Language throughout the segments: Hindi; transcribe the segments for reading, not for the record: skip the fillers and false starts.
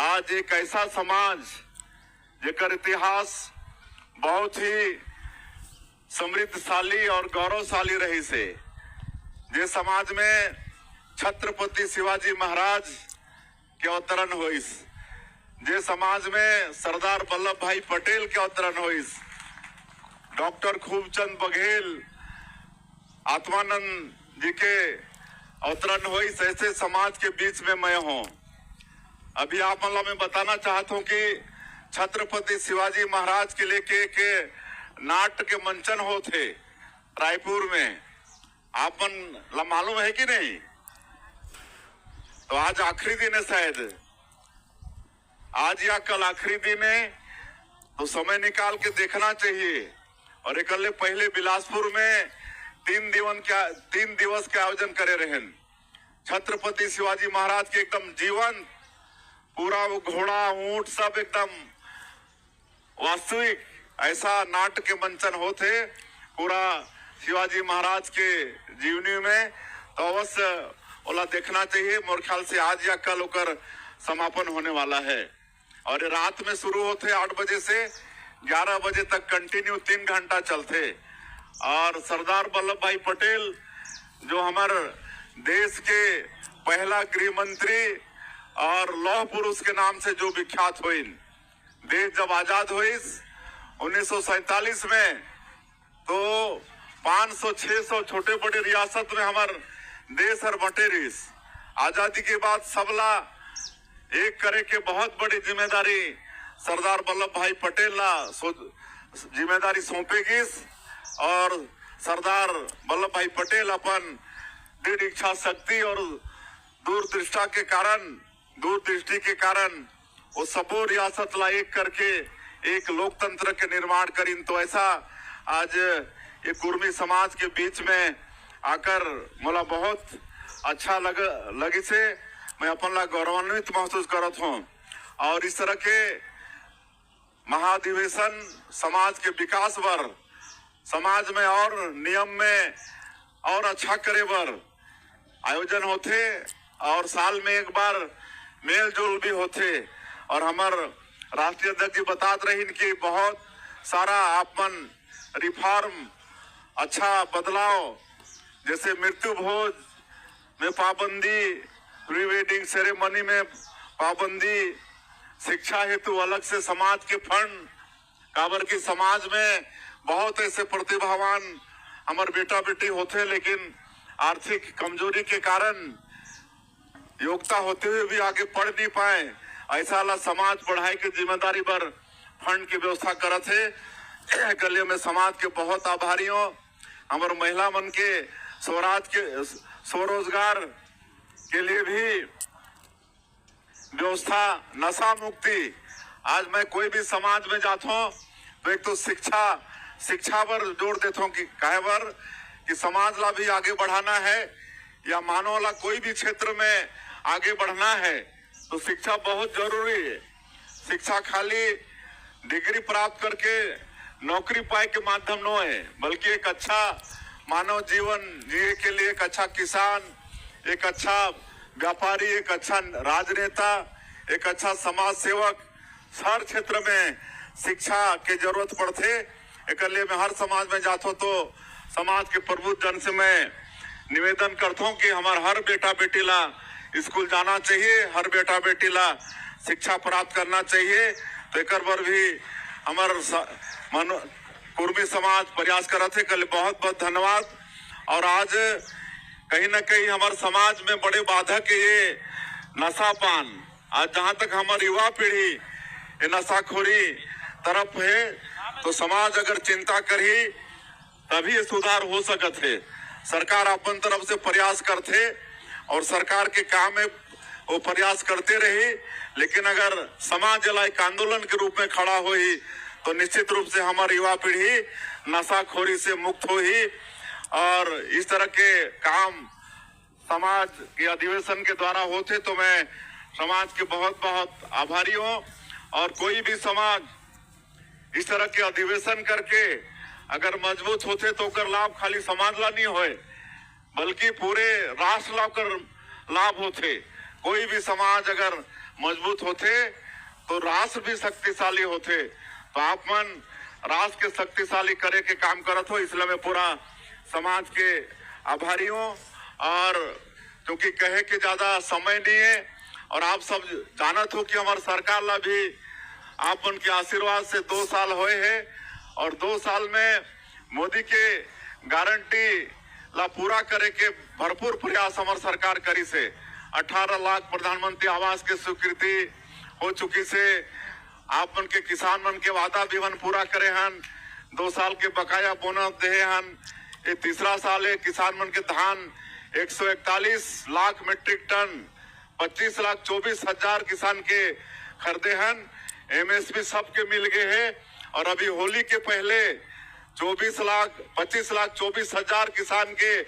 आज एक ऐसा समाज जेकर इतिहास बहुत ही समृद्धशाली और गौरवशाली रही से, जे समाज में छत्रपति शिवाजी महाराज के अवतरण होइस, जे समाज में सरदार वल्लभ भाई पटेल के अवतरण होइस, डॉक्टर खूबचंद बघेल, आत्मानंद जी के अवतरण होइस, ऐसे समाज के बीच में मैं हूँ। अभी आप मतलब मैं बताना चाहता हूँ कि छत्रपति शिवाजी महाराज के लेके के नाट्य के मंचन होते रायपुर में, आपन मालूम है कि नहीं? तो आज आखिरी दिन है, शायद आज या कल आखिरी दिन है, तो समय निकाल के देखना चाहिए। और एक पहले बिलासपुर में 3 दिवस के आयोजन करे रहे। छत्रपति शिवाजी महाराज के एकदम जीवन पूरा, वो घोड़ा ऊंट सब एकदम वास्तविक ऐसा नाट्य के मंचन होते पूरा शिवाजी महाराज के जीवनी में, तो अवश्य ओला देखना चाहिए। मोर ख्याल से आज या कल होकर समापन होने वाला है और रात में शुरू होते 8 बजे से 11 बजे तक कंटिन्यू 3 घंटा चलते। और सरदार वल्लभ भाई पटेल जो हमारे देश के पहला गृह मंत्री और लौह पुरुष के नाम से जो विख्यात हुई, देश जब आजाद हुई 1947 में, तो 500-600 छोटे बड़े रियासत में हमारे देश और बटे रहीस। आजादी के बाद सबला एक करे के बहुत बड़ी जिम्मेदारी सरदार वल्लभ भाई पटेल ला जिम्मेदारी सौंपेगिस और सरदार वल्लभ भाई पटेल अपन दृढ़ इच्छा शक्ति और दूरदृष्टि के कारण वो सबो रियासत ला एक करके एक लोकतंत्र के निर्माण करीन। तो ऐसा आज ये कुर्मी समाज के बीच में आकर मोला बहुत अच्छा लगी से मैं अपन ला गौरवान्वित महसूस करत हूँ। और इस तरह के महाधिवेशन समाज के विकास बर, समाज में और नियम में और अच्छा करे बर आयोजन होते और साल में एक बार मेल जोल भी होते। और हमार राष्ट्रीय अध्यक्ष जी बतात रही कि बहुत सारा आपन रिफॉर्म अच्छा बदलाव, जैसे मृत्यु भोज में पाबंदी, प्री वेडिंग सेरेमनी में पाबंदी, शिक्षा हेतु अलग से समाज के फंड, काबर की समाज में बहुत ऐसे प्रतिभावान हमारे बेटा बेटी होते लेकिन आर्थिक कमजोरी के कारण योग्यता होते हुए भी आगे पढ़ नहीं पाए। ऐसा वाला समाज पढ़ाई की जिम्मेदारी पर फंड की व्यवस्था करत है। कल में समाज के बहुत आभारी हो। हमारे महिला मन के स्वरोजगार के लिए भी व्यवस्था, नशा मुक्ति। आज मैं कोई भी समाज में जाता हूँ तो एक तो शिक्षा पर जोर देता हूँ कि काहे बर कि समाज ला भी आगे बढ़ाना है या मानव ला कोई भी क्षेत्र में आगे बढ़ना है तो शिक्षा बहुत जरूरी है। शिक्षा खाली डिग्री प्राप्त करके नौकरी पाए के माध्यम न है, बल्कि एक अच्छा मानव जीवन जिए के लिए एक अच्छा किसान, एक अच्छा व्यापारी, एक अच्छा राजनेता, एक अच्छा समाज सेवक, हर क्षेत्र में शिक्षा की जरूरत पड़ते। एक में हर समाज में जाता तो समाज के प्रबुद्ध जन से मैं निवेदन करता हूँ कि हमारा हर बेटा बेटी ला स्कूल जाना चाहिए, हर बेटा बेटी ला शिक्षा प्राप्त करना चाहिए। तो एक बार भी हमारे कुर्मी समाज प्रयास करा थे। कल बहुत बहुत धन्यवाद। और आज कहीं ना कहीं हमारे समाज में बड़े बाधक ये नशापान, आज जहाँ तक हमारी युवा पीढ़ी ये नशाखोरी तरफ है तो समाज अगर चिंता करी तभी ये सुधार हो सकत है। सरकार अपन तरफ से प्रयास करते और सरकार के काम में वो प्रयास करते रही, लेकिन अगर समाज जला एक आंदोलन के रूप में खड़ा हुई तो निश्चित रूप से हमारी युवा पीढ़ी नशाखोरी से मुक्त हुई। और इस तरह के काम समाज के अधिवेशन के द्वारा होते तो मैं समाज के बहुत बहुत आभारी हूँ। और कोई भी समाज इस तरह के अधिवेशन करके अगर मजबूत होते तो कर लाभ खाली समाज ला नहीं होए, बल्कि पूरे राष्ट्र ला कर लाभ होते। कोई भी समाज अगर मजबूत होते तो राष्ट्र भी शक्तिशाली होते। तो आप मन राष्ट्र के शक्तिशाली करे के काम करत हो, इसलिए मैं पूरा समाज के आभारी हूँ। और क्योंकि कहे के ज्यादा समय नहीं है और आप सब जानत हो कि हमारे सरकार ला भी आप उनके आशीर्वाद से 2 साल हुए हैं और 2 साल में मोदी के गारंटी ला पूरा करे के भरपूर प्रयास हमारे सरकार करी से। 18 लाख प्रधानमंत्री आवास के स्वीकृति हो चुकी से। आप मन के किसान मन के वादा भी मन पूरा करे हन। 2 साल के बकाया बोनस दे हन। ये तीसरा साल है। किसान मन के धान 141 लाख मीट्रिक टन 25,24,000 किसान के खरीदे हन। एमएसपी सबके मिल गए हैं और अभी होली के पहले 25,24,000 किसान के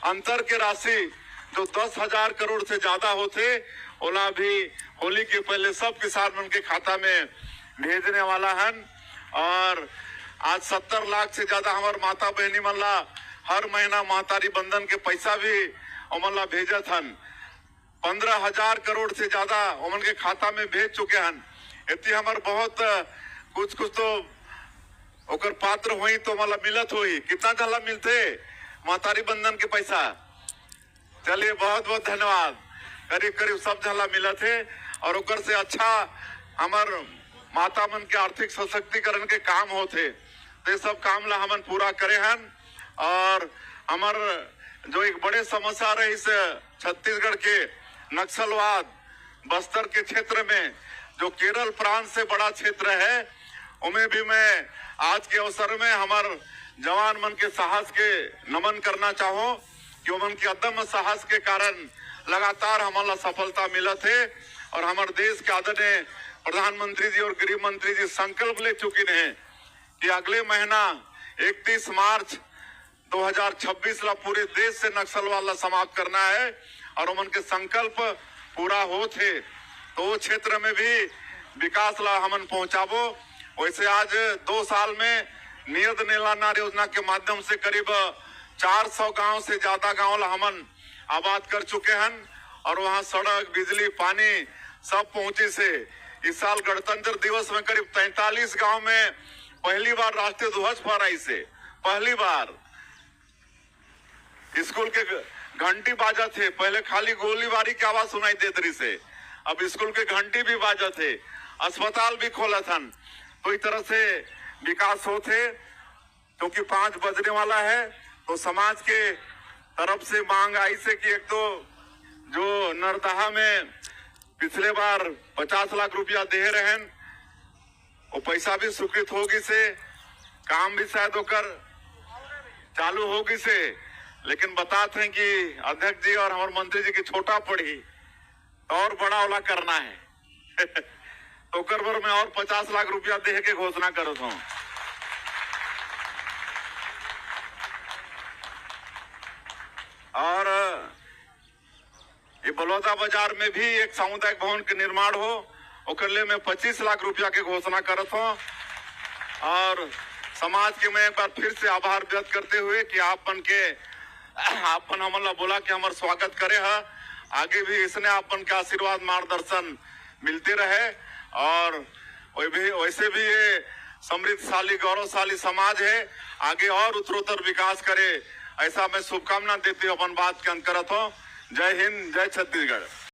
अंतर के राशि जो 10,000 करोड़ से ज्यादा होते ओला भी होली के पहले सब किसान मन के खाता में भेजने वाला हन। और आज 70 लाख से ज्यादा हमारे माता बहनी मन ला हर महीना महतारी बंधन के पैसा भी उमन ला भेजत हन। 15,000 करोड़ से ज्यादा उमन के खाता में भेज चुके हन। इतनी हमारे बहुत कुछ तो ओकर पात्र हुई तो मतलब मिलत हुई। कितना जला मिलते महतारी बंधन के पैसा? चलिए बहुत बहुत धन्यवाद। करीब करीब सब जला मिलत है और ओकर से अच्छा हमार माता मन के आर्थिक सशक्तिकरण के काम होते। तो ये सब काम ला हमन पूरा करे हन। और हमार जो एक बड़े समस्या रहे इस छत्तीसगढ़ के नक्सलवाद बस्तर के क्षेत्र में जो केरल प्रांत से बड़ा क्षेत्र है उनमें भी मैं आज के अवसर में हमारे जवान मन के साहस के नमन करना चाहूँ कि उमन के अदम्य साहस के कारण लगातार हमारा सफलता मिलत है। और हमारे देश के आदरणीय प्रधानमंत्री जी और गृह मंत्री जी संकल्प ले चुके हैं कि अगले महीना 31 मार्च 2026 ला पूरे देश से नक्सलवाद ला समाप्त करना है और उमन के संकल्प पूरा हो थे तो वो क्षेत्र में भी विकास ला हमन पहुंचाबो। वैसे आज 2 साल में नियत नीलानार योजना के माध्यम से करीब 400 गांव से ज्यादा गांव ला हमन आबाद कर चुके हैं और वहां सड़क बिजली पानी सब पहुंचे से। इस साल गणतंत्र दिवस में करीब 43 गांव में पहली बार राष्ट्रीय ध्वज फहराई से। पहली बार स्कूल के घंटी बाजा थे। पहले खाली गोलीबारी की आवाज सुनाई देती रही से, अब स्कूल के घंटी भी बाजा थे। अस्पताल भी खोला था। तो इस तरह से विकास होते क्योंकि 5 बजने वाला है तो समाज के तरफ से मांग आई से कि एक तो जो नरदहा में पिछले बार 50 लाख रुपया दे रहे हैं वो पैसा भी स्वीकृत होगी से, काम भी शायद होकर चालू होगी से। लेकिन बताते हैं कि अध्यक्ष जी और हमारे मंत्री जी की छोटा पड़ी और बड़ा वाला करना है तो कर भर में और 50 लाख रुपया दे के घोषणा करता हूं। और ये बलौदा बाजार में भी एक सामुदायिक भवन के निर्माण हो ओकर ले मैं 25 लाख रुपया के घोषणा करता हूं। और समाज के मैं एक बार फिर से आभार व्यक्त करते हुए कि आपन हमला बोला कि हमारा स्वागत करे है। आगे भी इसने आपन के आशीर्वाद मार्गदर्शन मिलते रहे और वैसे भी ये समृद्धशाली गौरवशाली समाज है, आगे और उत्तरोत्तर विकास करे ऐसा मैं शुभकामना देते हुए अपन बात के अंत करता हूँ। जय हिंद, जय छत्तीसगढ़।